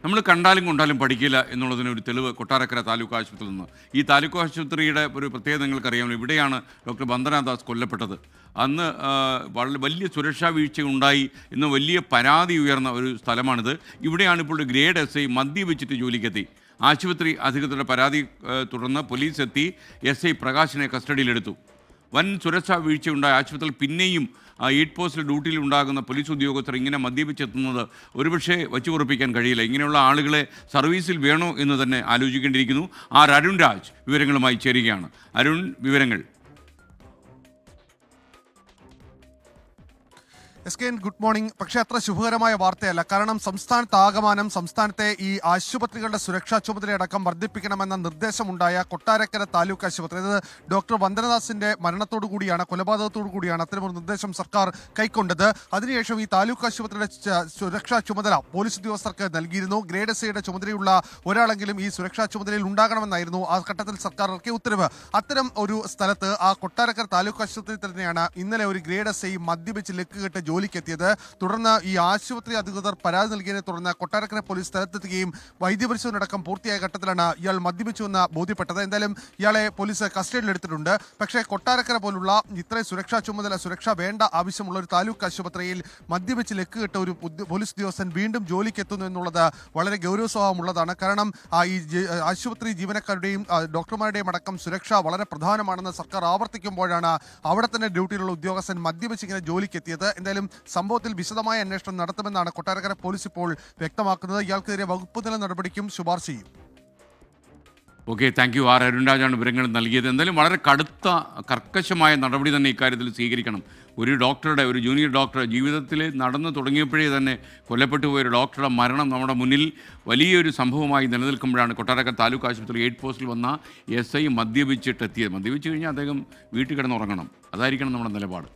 നമ്മൾ കണ്ടാലും കൊണ്ടാലും പഠിക്കില്ല എന്നുള്ളതിന് ഒരു തെളിവ് കൊട്ടാരക്കര താലൂക്ക് ആശുപത്രിയിൽ നിന്ന്. ഈ താലൂക്ക് ആശുപത്രിയുടെ ഒരു പ്രത്യേകത നിങ്ങൾക്കറിയാമല്ലോ. ഇവിടെയാണ് ഡോക്ടർ വന്ദനാദാസ് കൊല്ലപ്പെട്ടത്. അന്ന് വളരെ വലിയ സുരക്ഷാ വീഴ്ച ഉണ്ടായി എന്ന് വലിയ പരാതി ഉയർന്ന ഒരു സ്ഥലമാണിത്. ഇവിടെയാണ് ഇപ്പോൾ ഒരു ഗ്രേഡ് SI മദ്യപിച്ചിട്ട് ജോലിക്കെത്തി. ആശുപത്രി അധികൃതരുടെ പരാതി തുടർന്ന് പോലീസ് എത്തി SI പ്രകാശിനെ കസ്റ്റഡിയിലെടുത്തു. വൻ സുരക്ഷാ വീഴ്ചയുണ്ടായ ആശുപത്രിയിൽ പിന്നെയും 8 പോസ്റ്റിൽ ഡ്യൂട്ടിയിൽ ഉണ്ടാകുന്ന പോലീസ് ഉദ്യോഗസ്ഥർ ഇങ്ങനെ മദ്യപിച്ചെത്തുന്നത് ഒരുപക്ഷെ വച്ചുപുറപ്പിക്കാൻ കഴിയില്ല. ഇങ്ങനെയുള്ള ആളുകളെ സർവീസിൽ വേണോ എന്ന് തന്നെ ആലോചിക്കേണ്ടിയിരിക്കുന്നു. അരുൺ രാജ് വിവരങ്ങളുമായി ചേരുകയാണ്. അരുൺ, വിവരങ്ങൾ. Good morning. പക്ഷേ അത്ര ശുഭകരമായ വാർത്തയല്ല. കാരണം സംസ്ഥാനത്താകമാനം സംസ്ഥാനത്തെ ഈ ആശുപത്രികളുടെ സുരക്ഷാ ചുമതലയടക്കം വർദ്ധിപ്പിക്കണമെന്ന നിർദ്ദേശമുണ്ടായ കൊട്ടാരക്കര താലൂക്ക് ആശുപത്രി, അതായത് ഡോക്ടർ വന്ദനദാസിന്റെ മരണത്തോടു കൂടിയാണ്, കൊലപാതകത്തോടു കൂടിയാണ് അത്തരമൊരു നിർദ്ദേശം സർക്കാർ കൈക്കൊണ്ടത്. അതിനുശേഷം ഈ താലൂക്ക് ആശുപത്രിയുടെ സുരക്ഷാ ചുമതല പോലീസ് ഉദ്യോഗസ്ഥർക്ക് നൽകിയിരുന്നു. ഗ്രേഡ് SIയുടെ ചുമതലയുള്ള ഒരാളെങ്കിലും ഈ സുരക്ഷാ ചുമതലയിൽ ഉണ്ടാകണമെന്നായിരുന്നു ആ ഘട്ടത്തിൽ സർക്കാർ ഇറക്കിയ ഉത്തരവ്. അത്തരം ഒരു സ്ഥലത്ത് ആ കൊട്ടാരക്കര താലൂക്ക് ആശുപത്രിയിൽ തന്നെയാണ് ഇന്നലെ ഒരു ഗ്രേഡ് SI മദ്യപിച്ച് ലക്കുകെട്ട് ജോലിക്കെത്തിയത്. തുടർന്ന് ഈ ആശുപത്രി അധികൃതർ പരാതി നൽകിയതിനെ തുടർന്ന് കൊട്ടാരക്കര പോലീസ് സ്ഥലത്തെത്തുകയും വൈദ്യപരിശോധന അടക്കം പൂർത്തിയായ ഘട്ടത്തിലാണ് ഇയാൾ മദ്യപിച്ചുവെന്ന് ബോധ്യപ്പെട്ടത്. എന്തായാലും ഇയാളെ പോലീസ് കസ്റ്റഡിയിലെടുത്തിട്ടുണ്ട്. പക്ഷേ കൊട്ടാരക്കര പോലുള്ള ഇത്രയും സുരക്ഷ വേണ്ട ആവശ്യമുള്ള ഒരു താലൂക്ക് ആശുപത്രിയിൽ മദ്യപിച്ച് ലക്കുകെട്ട ഒരു പോലീസ് ഉദ്യോഗസ്ഥൻ വീണ്ടും ജോലിക്കെത്തുന്നു എന്നുള്ളത് വളരെ ഗൗരവസ്വഭാവമുള്ളതാണ്. കാരണം ഈ ആശുപത്രി ജീവനക്കാരുടെയും ഡോക്ടർമാരുടെയും അടക്കം സുരക്ഷ വളരെ പ്രധാനമാണെന്ന് സർക്കാർ ആവർത്തിക്കുമ്പോഴാണ് അവിടെ തന്നെ ഡ്യൂട്ടിയിലുള്ള ഉദ്യോഗസ്ഥൻ മദ്യപിച്ച് ഇങ്ങനെ ജോലിക്കെത്തിയത്. എന്തായാലും സംഭവത്തിൽ വിശദമായ അന്വേഷണം നടത്തുമെന്നാണ് കൊട്ടാരക്കര പോലീസ് ഇപ്പോൾ വ്യക്തമാക്കുന്നത്. ഇയാൾക്കെതിരെ വകുപ്പ് തല നടപടിക്കും ശുപാർശ ചെയ്യും. Okay, thank you. അരുൺ രാജാണ് വിവരങ്ങൾ നൽകിയത്. എന്തായാലും വളരെ കർക്കശമായ നടപടി തന്നെ ഇക്കാര്യത്തിൽ സ്വീകരിക്കണം. ഒരു ജൂനിയർ ഡോക്ടർ ജീവിതത്തിൽ നടന്നു തുടങ്ങിയപ്പോഴേ തന്നെ കൊല്ലപ്പെട്ടു പോയ ഒരു ഡോക്ടറുടെ മരണം നമ്മുടെ മുന്നിൽ വലിയൊരു സംഭവമായി നിലനിൽക്കുമ്പോഴാണ് കൊട്ടാരക്കര താലൂക്ക് ആശുപത്രി 8 പോസ്റ്റിൽ വന്ന SI മദ്യപിച്ചിട്ടെത്തിയത്. മദ്യപിച്ച് കഴിഞ്ഞാൽ അദ്ദേഹം വീട്ടിൽ കിടന്നുറങ്ങണം. അതായിരിക്കണം നമ്മുടെ നിലപാട്.